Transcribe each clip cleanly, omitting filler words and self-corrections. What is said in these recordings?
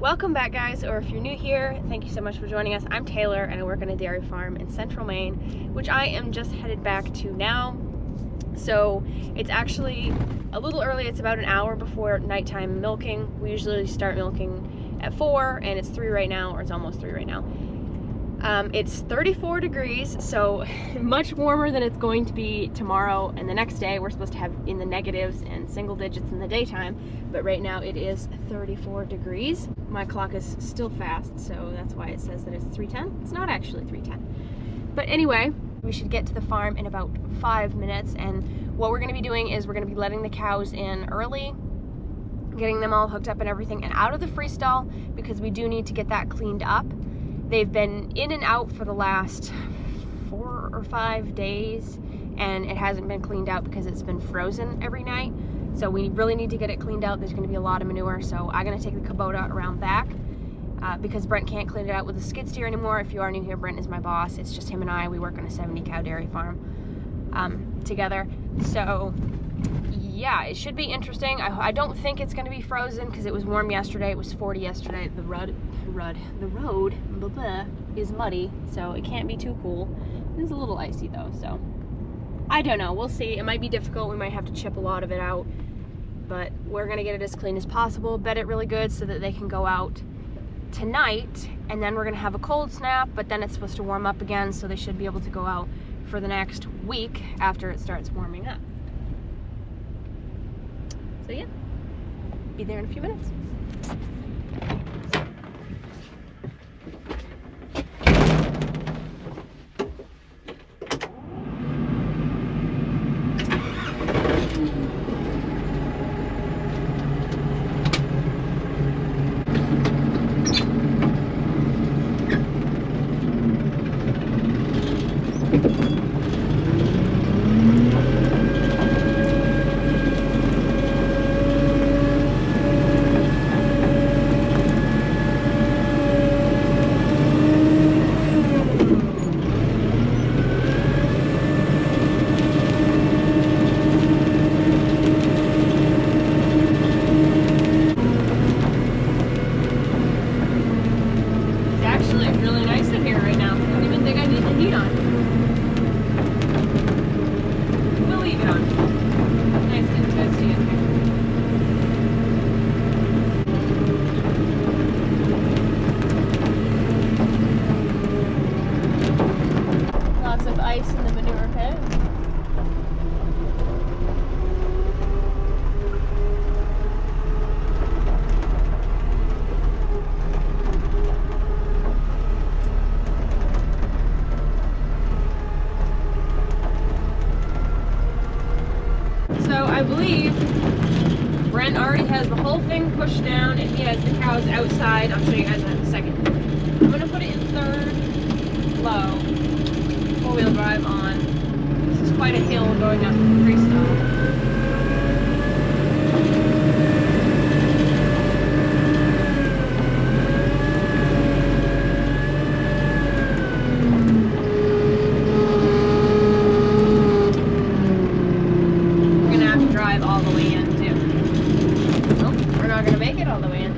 Welcome back, guys, or if you're new here, thank you so much for joining us. I'm Taylor and I work on a dairy farm in central Maine, which I am just headed back to now. So it's actually a little early. It's about an hour before nighttime milking. We usually start milking at 4 and it's 3 right now, or it's almost 3 right now. It's 34 degrees, so much warmer than it's going to be tomorrow and the next day. We're supposed to have in the negatives and single digits in the daytime, but right now it is 34 degrees. My clock is still fast, so that's why it says that it's 3:10. It's not actually 3:10. But anyway, we should get to the farm in about 5 minutes, and what we're gonna be doing is we're gonna be letting the cows in early, getting them all hooked up and everything, and out of the freestall, because we do need to get that cleaned up. They've been in and out for the last 4 or 5 days, and it hasn't been cleaned out because it's been frozen every night. So we really need to get it cleaned out. There's going to be a lot of manure, so I'm going to take the Kubota around back because Brent can't clean it out with the skid steer anymore. If you are new here, Brent is my boss. It's just him and I. We work on a 70 cow dairy farm together. So yeah, it should be interesting. I don't think it's going to be frozen because it was warm yesterday. It was 40 yesterday. The road blah, blah, is muddy, so it can't be too cool. It's a little icy though, so I don't know. We'll see. It might be difficult. We might have to chip a lot of it out, but we're going to get it as clean as possible, bed it really good so that they can go out tonight, and then we're going to have a cold snap, but then it's supposed to warm up again, so they should be able to go out for the next week after it starts warming up. So yeah, be there in a few minutes. Really nice in here right now. I don't even think I need the heat on. We'll leave it on. Nice and toasty in here. Lots of ice in the manure pit. I believe Brent already has the whole thing pushed down and he has the cows outside. I'll show you guys that in a second. I'm going to put it in third low, 4-wheel drive on. This is quite a hill going up the freestall. All the way in too. Nope, we're not gonna make it all the way in.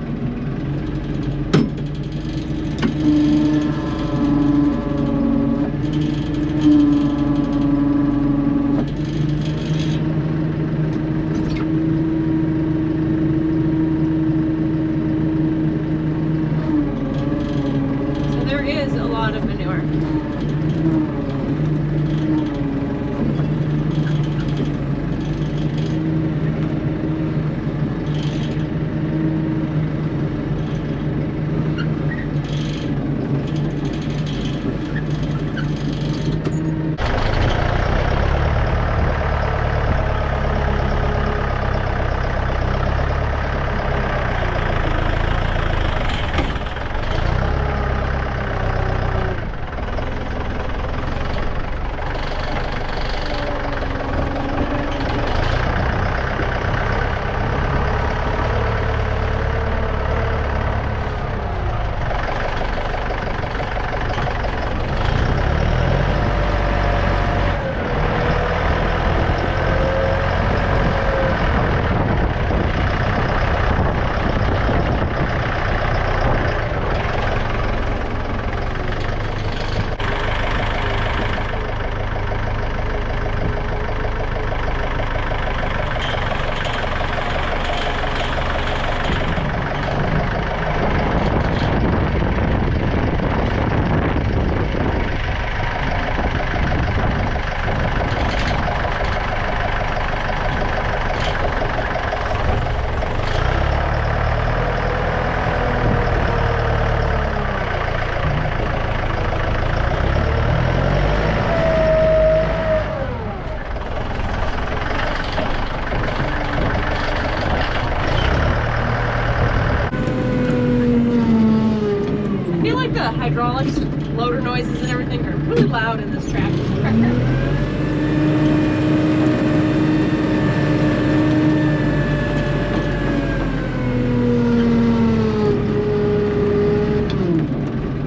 the hydraulics, loader noises and everything are really loud in this tractor.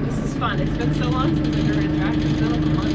This is fun. It's been so long since I've driven a tractor. It's been like a month.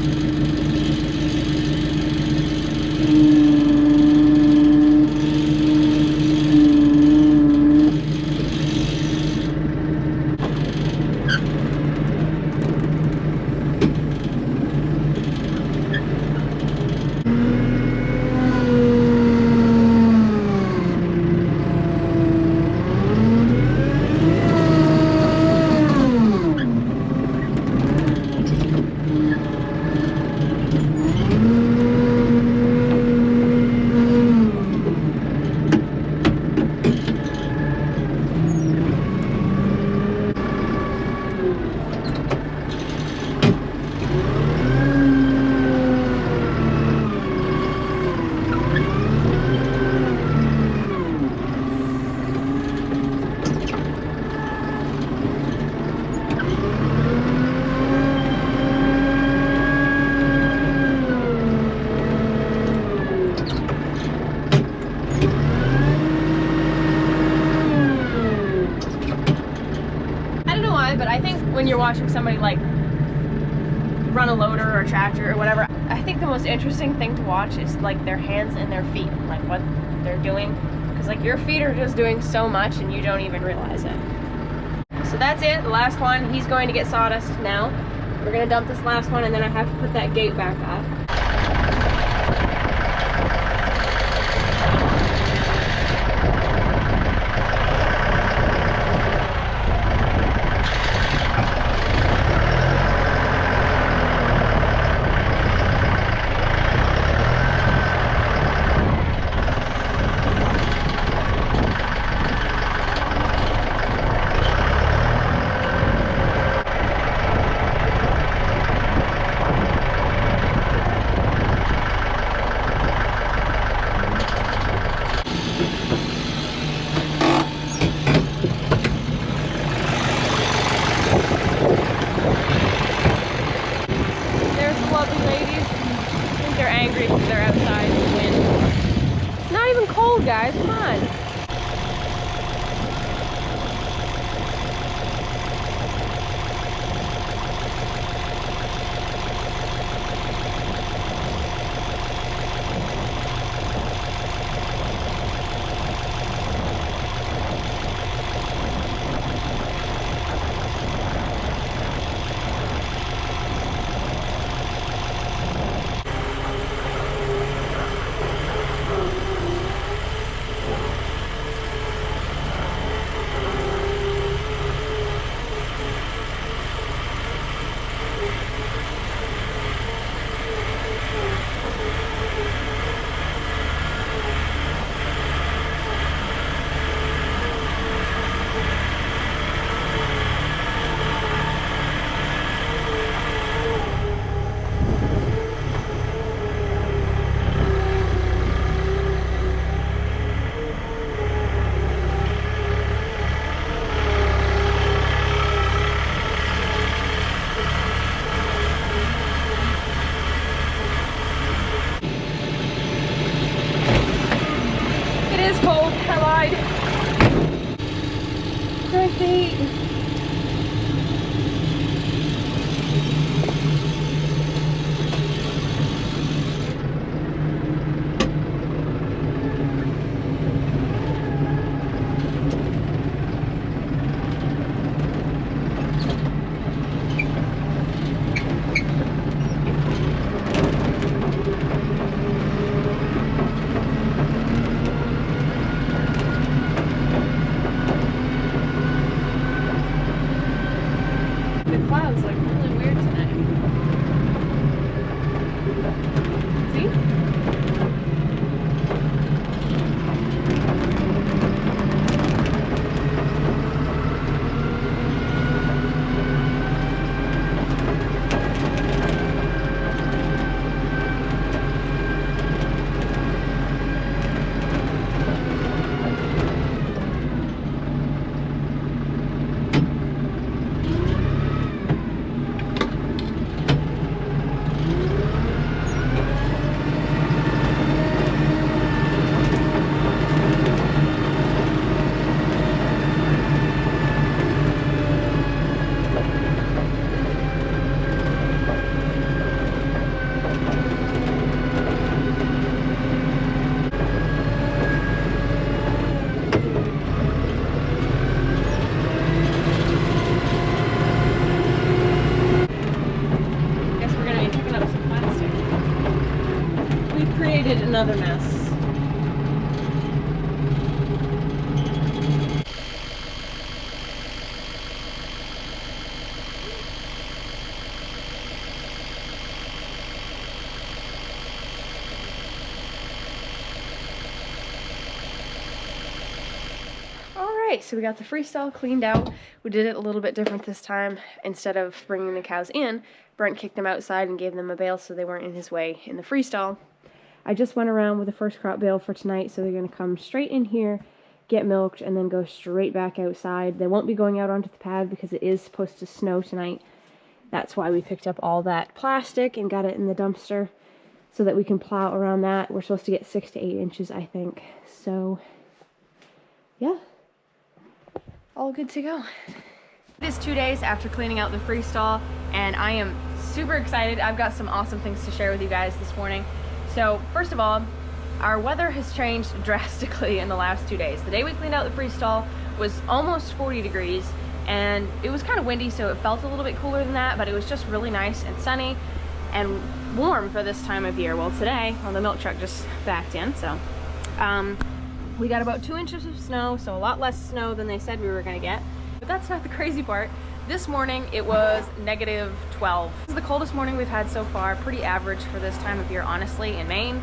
But I think when you're watching somebody like run a loader or a tractor or whatever, I think the most interesting thing to watch is like their hands and their feet, like what they're doing, because like your feet are just doing so much and you don't even realize it. So that's it, the last one. He's going to get sawdust now. We're gonna dump this last one and then I have to put that gate back up. Angry because they're outside in the wind. It's not even cold, guys. Come on. another mess. Alright, so we got the freestall cleaned out. We did it a little bit different this time. Instead of bringing the cows in, Brent kicked them outside and gave them a bale so they weren't in his way in the freestall. I just went around with the first crop bale for tonight, so they're going to come straight in here, get milked, and then go straight back outside. They won't be going out onto the pad because it is supposed to snow tonight. That's why we picked up all that plastic and got it in the dumpster so that we can plow around that. We're supposed to get 6 to 8 inches, I think. So, yeah. All good to go. It is 2 days after cleaning out the freestall, and I am super excited. I've got some awesome things to share with you guys this morning. So, first of all, our weather has changed drastically in the last 2 days. The day we cleaned out the freestall was almost 40 degrees, and it was kind of windy, so it felt a little bit cooler than that, but it was just really nice and sunny and warm for this time of year. Well, today, well, the milk truck just backed in, so we got about 2 inches of snow, so a lot less snow than they said we were gonna get. But that's not the crazy part. This morning, it was -12. This is the coldest morning we've had so far, pretty average for this time of year, honestly, in Maine.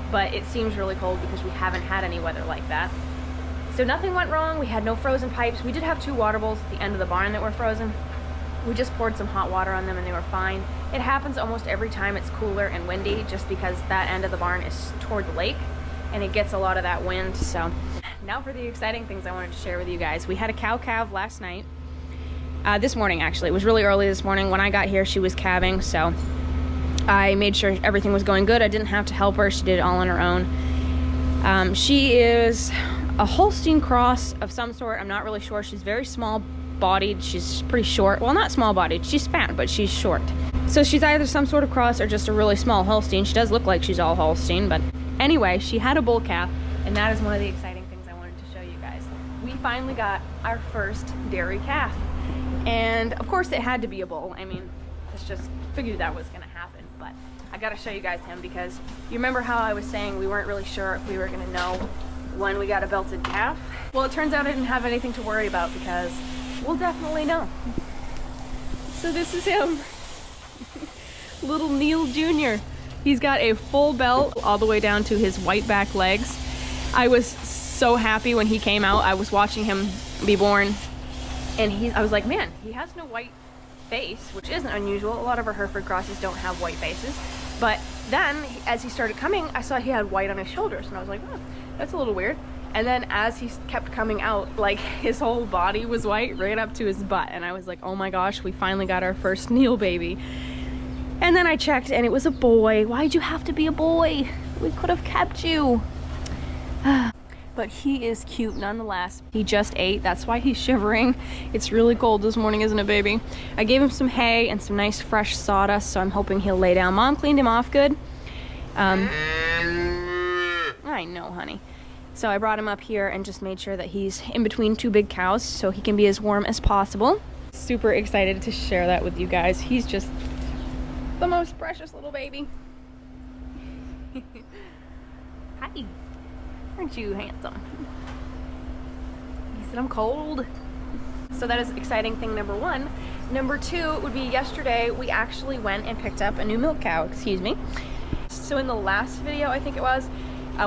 But it seems really cold because we haven't had any weather like that. So nothing went wrong. We had no frozen pipes. We did have 2 water bowls at the end of the barn that were frozen. We just poured some hot water on them and they were fine. It happens almost every time it's cooler and windy, just because that end of the barn is toward the lake and it gets a lot of that wind. So now for the exciting things I wanted to share with you guys. We had a cow calve last night. This morning, actually. It was really early this morning. When I got here, she was calving, so I made sure everything was going good. I didn't have to help her. She did it all on her own. She is a Holstein cross of some sort. I'm not really sure. She's very small bodied. She's pretty short. Well, not small bodied. She's fat, but she's short. So she's either some sort of cross or just a really small Holstein. She does look like she's all Holstein, but anyway, she had a bull calf, and that is one of the exciting things I wanted to show you guys. We finally got our first dairy calf. And of course it had to be a bull. I mean, it's just figured that was gonna happen, but I gotta show you guys him because you remember how I was saying we weren't really sure if we were gonna know when we got a belted calf? Well, it turns out I didn't have anything to worry about because we'll definitely know. So this is him. Little Neil Jr. He's got a full belt all the way down to his white back legs. I was so happy when he came out. I was watching him be born. And I was like, man, he has no white face, which isn't unusual. A lot of our Hereford crosses don't have white faces. But then, as he started coming, I saw he had white on his shoulders. And I was like, oh, that's a little weird. And then as he kept coming out, like his whole body was white right up to his butt. And I was like, oh my gosh, we finally got our first Neil baby. And then I checked and it was a boy. Why'd you have to be a boy? We could have kept you. But he is cute nonetheless. He just ate, that's why he's shivering. It's really cold this morning, isn't it, baby? I gave him some hay and some nice fresh sawdust, so I'm hoping he'll lay down. Mom cleaned him off good. I know, honey. So I brought him up here and just made sure that he's in between 2 big cows so he can be as warm as possible. Super excited to share that with you guys. He's just the most precious little baby. Hi. Aren't you handsome? He said I'm cold. So that is exciting thing number 1. Number 2 would be yesterday we actually went and picked up a new milk cow, excuse me. So in the last video, I think it was,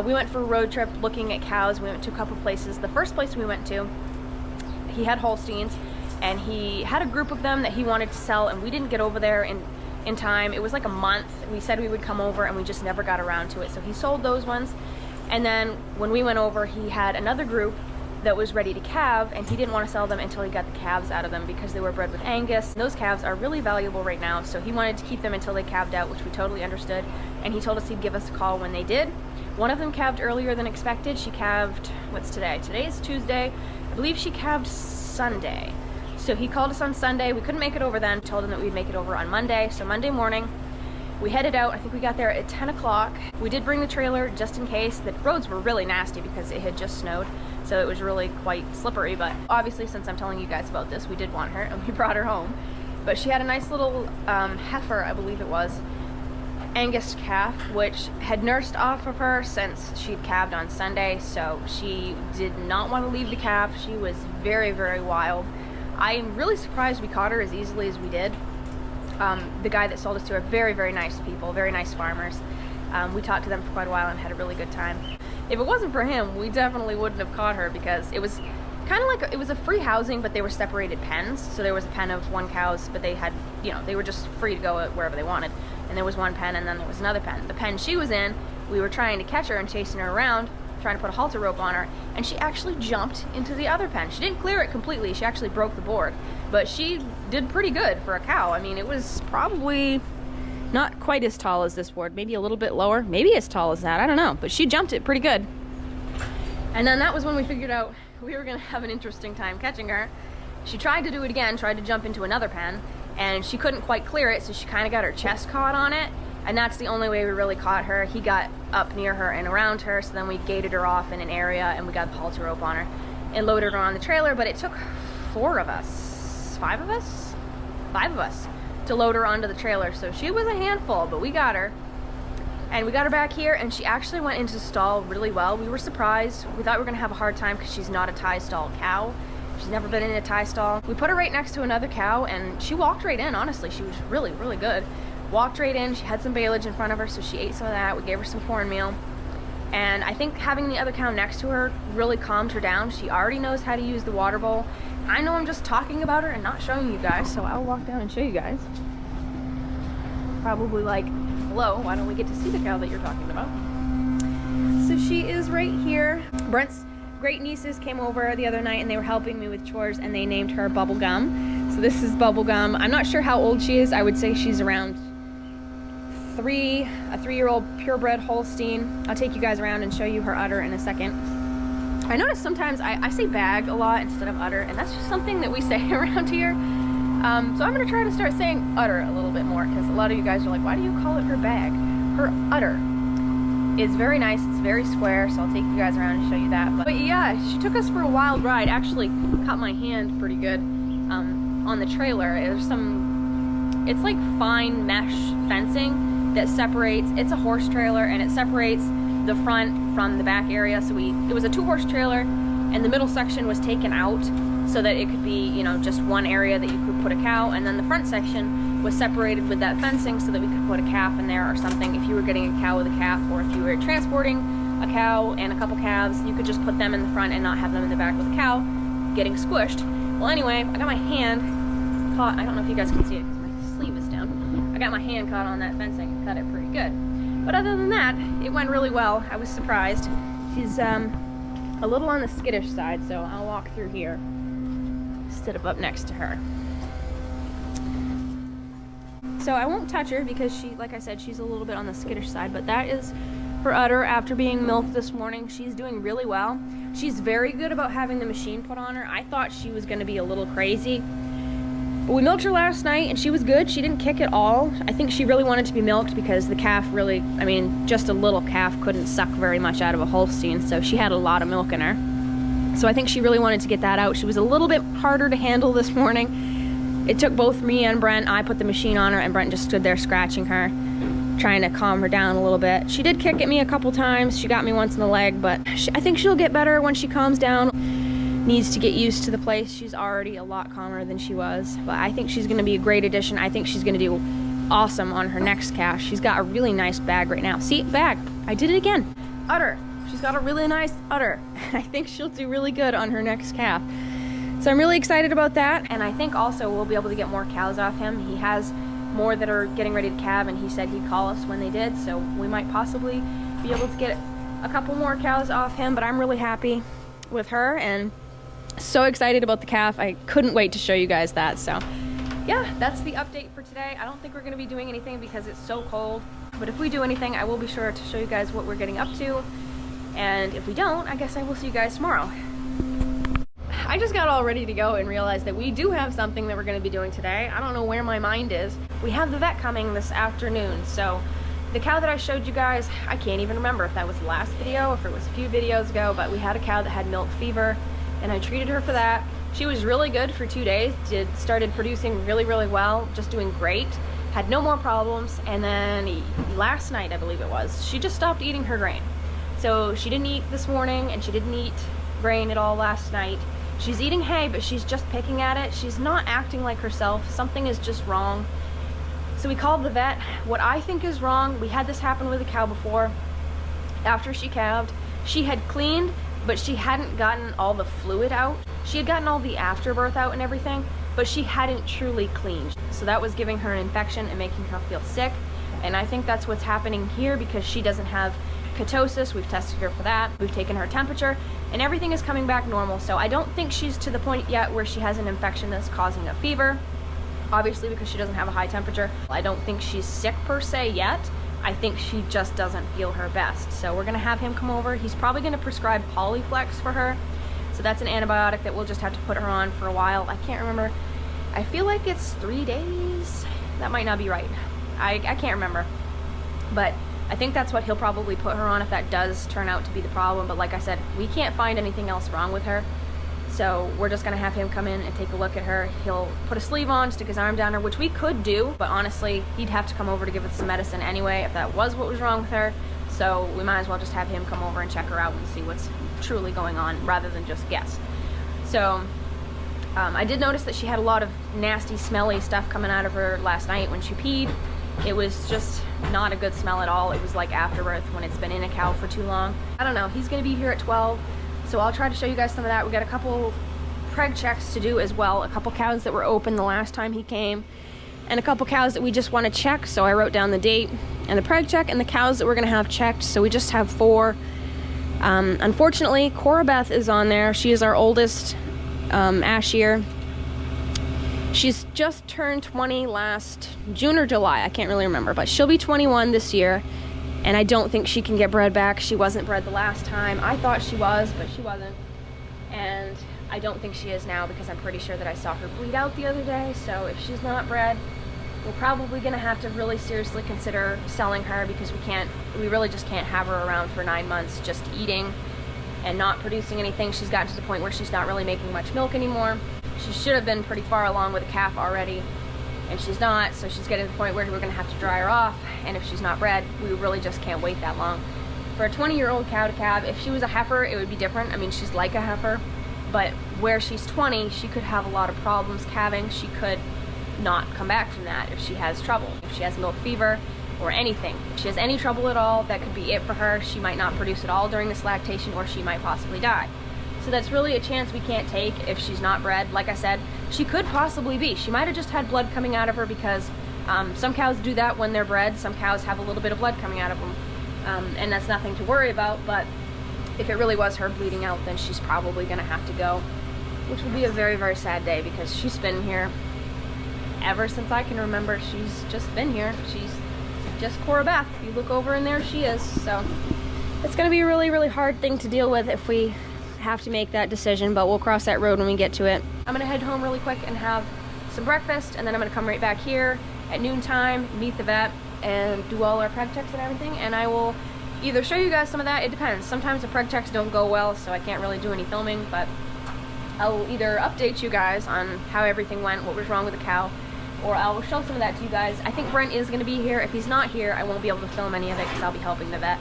we went for a road trip looking at cows. We went to a couple places. The first place we went to, he had Holsteins and he had a group of them that he wanted to sell, and we didn't get over there in time. It was like a month. We said we would come over and we just never got around to it. So he sold those ones. And then when we went over, he had another group that was ready to calve, and he didn't want to sell them until he got the calves out of them because they were bred with Angus. And those calves are really valuable right now, so he wanted to keep them until they calved out, which we totally understood. And he told us he'd give us a call when they did. One of them calved earlier than expected. She calved, what's today? Today is Tuesday. I believe she calved Sunday. So he called us on Sunday. We couldn't make it over then. Told him that we'd make it over on Monday. So Monday morning, we headed out. I think we got there at 10 o'clock. We did bring the trailer just in case. The roads were really nasty because it had just snowed, so it was really quite slippery. But obviously, since I'm telling you guys about this, we did want her and we brought her home. But she had a nice little heifer, I believe it was. Angus calf, which had nursed off of her since she'd calved on Sunday, so she did not want to leave the calf. She was very, very wild. I'm really surprised we caught her as easily as we did. The guy that sold us to her, very, very nice people, very nice farmers. We talked to them for quite a while and had a really good time. If it wasn't for him, we definitely wouldn't have caught her, because it was kind of like, it was a free housing, but they were separated pens. So there was a pen of 1 cows, but they had, you know, they were just free to go wherever they wanted. And there was 1 pen, and then there was another pen. The pen she was in, we were trying to catch her and chasing her around, trying to put a halter rope on her, and she actually jumped into the other pen. She didn't clear it completely, she actually broke the board, but she did pretty good for a cow. I mean, it was probably not quite as tall as this board, maybe a little bit lower, maybe as tall as that, I don't know, but she jumped it pretty good. And then that was when we figured out we were gonna have an interesting time catching her. She tried to do it again, tried to jump into another pen, and she couldn't quite clear it, so she kind of got her chest caught on it, and that's the only way we really caught her. He got up near her and around her, so then we gated her off in an area, and we got the halter rope on her and loaded her on the trailer. But it took 5 of us to load her onto the trailer, so she was a handful, but we got her. And we got her back here, and she actually went into stall really well. We were surprised. We thought we were gonna have a hard time because she's not a tie stall cow. She's never been in a tie stall. We put her right next to another cow, and she walked right in, honestly. She was really, really good. Walked right in. She had some baleage in front of her, so she ate some of that. We gave her some cornmeal. And I think having the other cow next to her really calmed her down. She already knows how to use the water bowl. I know I'm just talking about her and not showing you guys, so I'll walk down and show you guys. Probably like, hello, why don't we get to see the cow that you're talking about? So she is right here. Brent's great nieces came over the other night, and they were helping me with chores, and they named her Bubblegum. So this is Bubblegum. I'm not sure how old she is. I would say she's around 3, a 3-year-old purebred Holstein. I'll take you guys around and show you her udder in a second. I notice sometimes I say bag a lot instead of udder, and that's just something that we say around here. So I'm gonna try to start saying udder a little bit more, because a lot of you guys are like, why do you call it her bag? Her udder is very nice. It's very square, so I'll take you guys around and show you that. But yeah, she took us for a wild ride. Actually caught my hand pretty good on the trailer. There's some, it's like fine mesh fencing that separates, it's a horse trailer, and it separates the front from the back area. So it was a 2-horse trailer, and the middle section was taken out so that it could be, you know, just one area that you could put a cow, and then the front section was separated with that fencing so that we could put a calf in there or something. If you were getting a cow with a calf, or if you were transporting a cow and a couple calves, you could just put them in the front and not have them in the back with a cow getting squished. Well, anyway, I got my hand caught. I don't know if you guys can see it because my sleeve is down. I got my hand caught on that fencing and cut it pretty good. But other than that, it went really well. I was surprised. She's a little on the skittish side, so I'll walk through here instead of up next to her. So I won't touch her because she, like I said, she's a little bit on the skittish side, but that is her udder after being milked this morning. She's doing really well. She's very good about having the machine put on her. I thought she was going to be a little crazy, but we milked her last night and she was good. She didn't kick at all. I think she really wanted to be milked because the calf really, I mean, just a little calf couldn't suck very much out of a Holstein, so she had a lot of milk in her. So I think she really wanted to get that out. She was a little bit harder to handle this morning. It took both me and Brent. I put the machine on her and Brent just stood there scratching her, trying to calm her down a little bit. She did kick at me a couple times. She got me once in the leg, but I think she'll get better when she calms down. Needs to get used to the place. She's already a lot calmer than she was, but I think she's gonna be a great addition. I think she's gonna do awesome on her next calf. She's got a really nice bag right now. See, bag, I did it again. Udder, she's got a really nice udder. I think she'll do really good on her next calf. So I'm really excited about that, and I think also we'll be able to get more cows off him. He has more that are getting ready to calve, and he said he'd call us when they did, so we might possibly be able to get a couple more cows off him. But I'm really happy with her and so excited about the calf. I couldn't wait to show you guys that. So yeah, that's the update for today. I don't think we're going to be doing anything because it's so cold, but if we do anything, I will be sure to show you guys what we're getting up to, and if we don't, I guess I will see you guys tomorrow. I just got all ready to go and realized that we do have something that we're going to be doing today. I don't know where my mind is. We have the vet coming this afternoon, so the cow that I showed you guys, I can't even remember if that was the last video, if it was a few videos ago, but we had a cow that had milk fever, and I treated her for that. She was really good for 2 days, started producing really, really well, just doing great. had no more problems, and then last night, I believe it was, she just stopped eating her grain. So she didn't eat this morning, and she didn't eat grain at all last night. She's eating hay, but she's just picking at it. She's not acting like herself. Something is just wrong. So we called the vet. What I think is wrong, we had this happen with a cow before. After she calved, she had cleaned, but she hadn't gotten all the fluid out. She had gotten all the afterbirth out and everything, but she hadn't truly cleaned. So that was giving her an infection and making her feel sick. And I think that's what's happening here, because she doesn't have ketosis. We've tested her for that. We've taken her temperature, and everything is coming back normal. So I don't think she's to the point yet where she has an infection that's causing a fever. Obviously, because she doesn't have a high temperature. I don't think she's sick per se yet. I think she just doesn't feel her best. So we're gonna have him come over. He's probably gonna prescribe Polyflex for her. So that's an antibiotic that we'll just have to put her on for a while. I can't remember. I feel like it's 3 days. That might not be right. I can't remember. But I think that's what he'll probably put her on if that does turn out to be the problem. But like I said, we can't find anything else wrong with her. So we're just gonna have him come in and take a look at her. He'll put a sleeve on, stick his arm down her, which we could do, but honestly, he'd have to come over to give us some medicine anyway if that was what was wrong with her. So we might as well just have him come over and check her out and see what's truly going on rather than just guess. So I did notice that she had a lot of nasty, smelly stuff coming out of her last night when she peed. It was just not a good smell at all. It was like afterbirth when it's been in a cow for too long. I don't know, he's gonna be here at 12. So I'll try to show you guys some of that. We got a couple preg checks to do as well. A couple cows that were open the last time he came, and a couple cows that we just want to check. So I wrote down the date and the preg check and the cows that we're going to have checked. So we just have 4. Unfortunately, Cora Beth is on there. She is our oldest ash year. She's just turned 20 last June or July. I can't really remember, but she'll be 21 this year. And I don't think she can get bred back. She wasn't bred the last time. I thought she was, but she wasn't. And I don't think she is now, because I'm pretty sure that I saw her bleed out the other day. So if she's not bred, we're probably gonna have to really seriously consider selling her, because we really just can't have her around for 9 months just eating and not producing anything. She's gotten to the point where she's not really making much milk anymore. She should have been pretty far along with a calf already, and she's not, so she's getting to the point where we're gonna have to dry her off, and if she's not bred, we really just can't wait that long. For a 20-year-old cow to calve, if she was a heifer, it would be different. I mean, she's like a heifer, but where she's 20, she could have a lot of problems calving. She could not come back from that if she has trouble. If she has milk fever or anything. If she has any trouble at all, that could be it for her. She might not produce at all during this lactation, or she might possibly die. So that's really a chance we can't take if she's not bred. Like I said, she could possibly be. She might have just had blood coming out of her, because some cows do that when they're bred. Some cows have a little bit of blood coming out of them, and that's nothing to worry about. But if it really was her bleeding out, then she's probably gonna have to go, which would be a very, very sad day, because she's been here ever since I can remember. She's just been here. She's just Cora Beth. If you look over in there, she is. So it's gonna be a really, really hard thing to deal with if we have to make that decision, but we'll cross that road when we get to it. I'm gonna head home really quick and have some breakfast, and then I'm gonna come right back here at noontime, meet the vet, and do all our preg checks and everything, and I will either show you guys some of that. It depends. Sometimes the preg checks don't go well, so I can't really do any filming, but I'll either update you guys on how everything went, what was wrong with the cow, or I'll show some of that to you guys. I think Brent is gonna be here. If he's not here, I won't be able to film any of it, because I'll be helping the vet,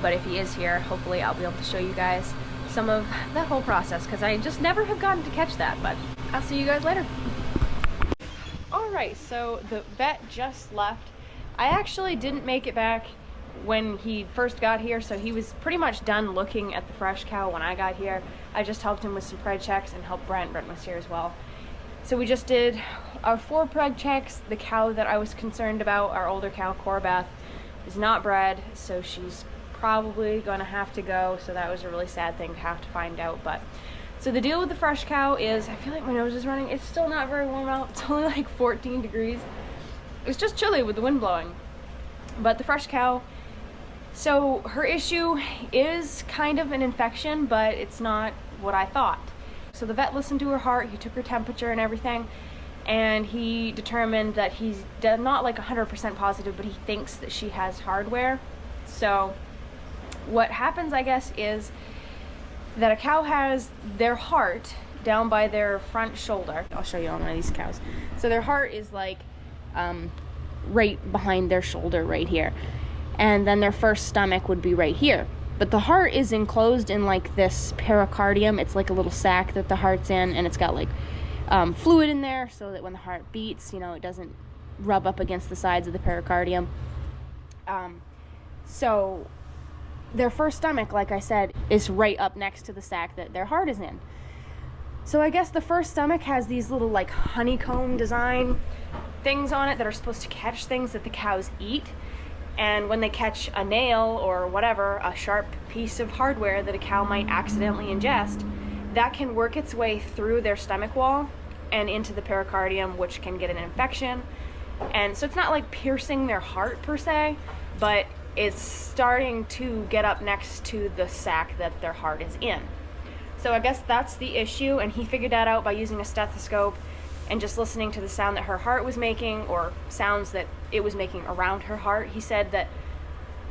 but if he is here, hopefully I'll be able to show you guys some of that whole process, because I just never have gotten to catch that. But I'll see you guys later. Alright, so the vet just left. I actually didn't make it back when he first got here, so he was pretty much done looking at the fresh cow when I got here. I just helped him with some preg checks and helped Brent. Brent was here as well. So we just did our 4 preg checks. The cow that I was concerned about, our older cow, Cora Beth, is not bred, so she's probably gonna have to go. So that was a really sad thing to have to find out. But so the deal with the fresh cow is, I feel like my nose is running. It's still not very warm out. It's only like 14 degrees. It's just chilly with the wind blowing. But the fresh cow, so her issue is kind of an infection, but it's not what I thought. So the vet listened to her heart, he took her temperature and everything, and he determined that he's not like 100% positive, but he thinks that she has hardware. So what happens, I guess, is that a cow has their heart down by their front shoulder. I'll show you on one of these cows. So their heart is like right behind their shoulder right here. And then their first stomach would be right here. But the heart is enclosed in like this pericardium. It's like a little sac that the heart's in, and it's got like fluid in there so that when the heart beats, you know, it doesn't rub up against the sides of the pericardium. So their first stomach, like I said, is right up next to the sac that their heart is in. So I guess the first stomach has these little like honeycomb design things on it that are supposed to catch things that the cows eat. And when they catch a nail or whatever, a sharp piece of hardware that a cow might accidentally ingest, that can work its way through their stomach wall and into the pericardium, which can get an infection. And so it's not like piercing their heart per se, but it's starting to get up next to the sac that their heart is in. So I guess that's the issue, and he figured that out by using a stethoscope and just listening to the sound that her heart was making, or sounds that it was making around her heart. He said that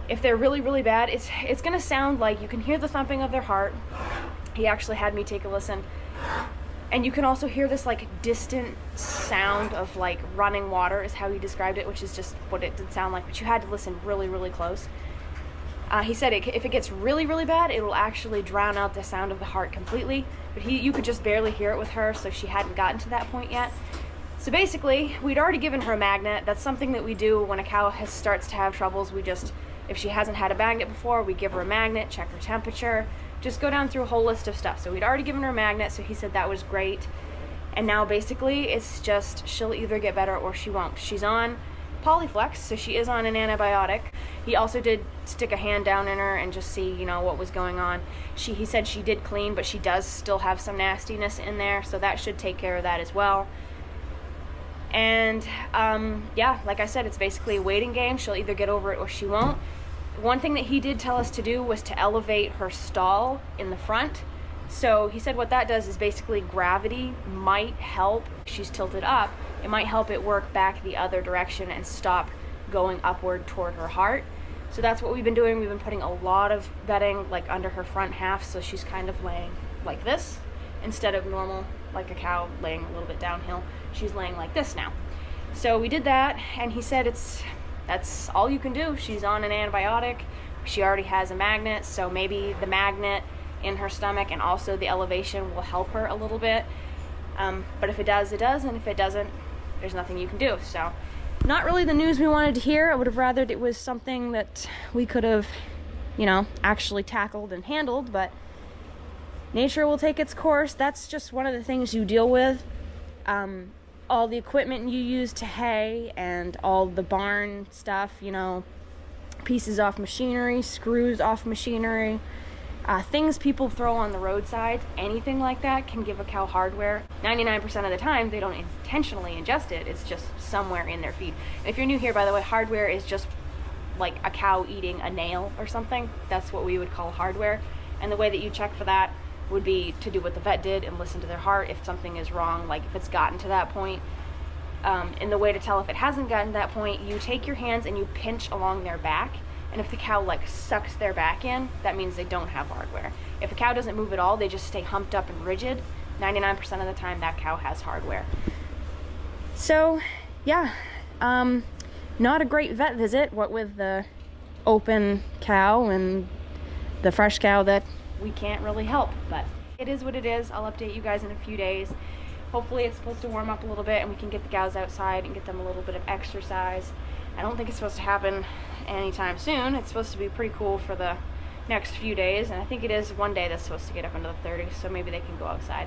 if they're really, really bad, it's gonna sound like you can hear the thumping of their heart. He actually had me take a listen. And you can also hear this like distant sound of like running water is how he described it, which is just what it did sound like, but you had to listen really, really close. He said if it gets really, really bad, it will actually drown out the sound of the heart completely, but you could just barely hear it with her, so she hadn't gotten to that point yet. So basically, we'd already given her a magnet. That's something that we do when a cow starts to have troubles. If she hasn't had a magnet before, we give her a magnet, check her temperature, just go down through a whole list of stuff. So we'd already given her a magnet, so he said that was great. And now basically, it's just she'll either get better or she won't. She's on Polyflex, so she is on an antibiotic. He also did stick a hand down in her and just see, you know, what was going on. He said she did clean, but she does still have some nastiness in there, so that should take care of that as well. And yeah, like I said, it's basically a waiting game. She'll either get over it or she won't. One thing that he did tell us to do was to elevate her stall in the front. So he said what that does is basically gravity might help. If she's tilted up, it might help it work back the other direction and stop going upward toward her heart. So that's what we've been doing. We've been putting a lot of bedding like under her front half, so she's kind of laying like this instead of normal, like a cow laying a little bit downhill. She's laying like this now. So we did that, and he said that's all you can do. She's on an antibiotic. She already has a magnet, so maybe the magnet in her stomach and also the elevation will help her a little bit. But if it does, it does, and if it doesn't, there's nothing you can do. So not really the news we wanted to hear. I would have rathered it was something that we could have, you know, actually tackled and handled, but nature will take its course. That's just one of the things you deal with. All the equipment you use to hay and all the barn stuff, you know, pieces off machinery, screws off machinery, things people throw on the roadside, anything like that can give a cow hardware. 99% of the time, they don't intentionally ingest it. It's just somewhere in their feed. And if you're new here, by the way, hardware is just like a cow eating a nail or something. That's what we would call hardware. And the way that you check for that would be to do what the vet did and listen to their heart if something is wrong, like if it's gotten to that point. And the way to tell if it hasn't gotten to that point, you take your hands and you pinch along their back. And if the cow like sucks their back in, that means they don't have hardware. If a cow doesn't move at all, they just stay humped up and rigid, 99% of the time that cow has hardware. So yeah, not a great vet visit, what with the open cow and the fresh cow that we can't really help, but it is what it is. I'll update you guys in a few days. Hopefully it's supposed to warm up a little bit and we can get the cows outside and get them a little bit of exercise. I don't think it's supposed to happen anytime soon. It's supposed to be pretty cool for the next few days, and I think it is one day that's supposed to get up into the 30s, so maybe they can go outside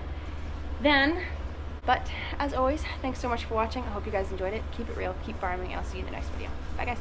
then. But as always, thanks so much for watching. I hope you guys enjoyed it. Keep it real, keep farming, and I'll see you in the next video. Bye guys.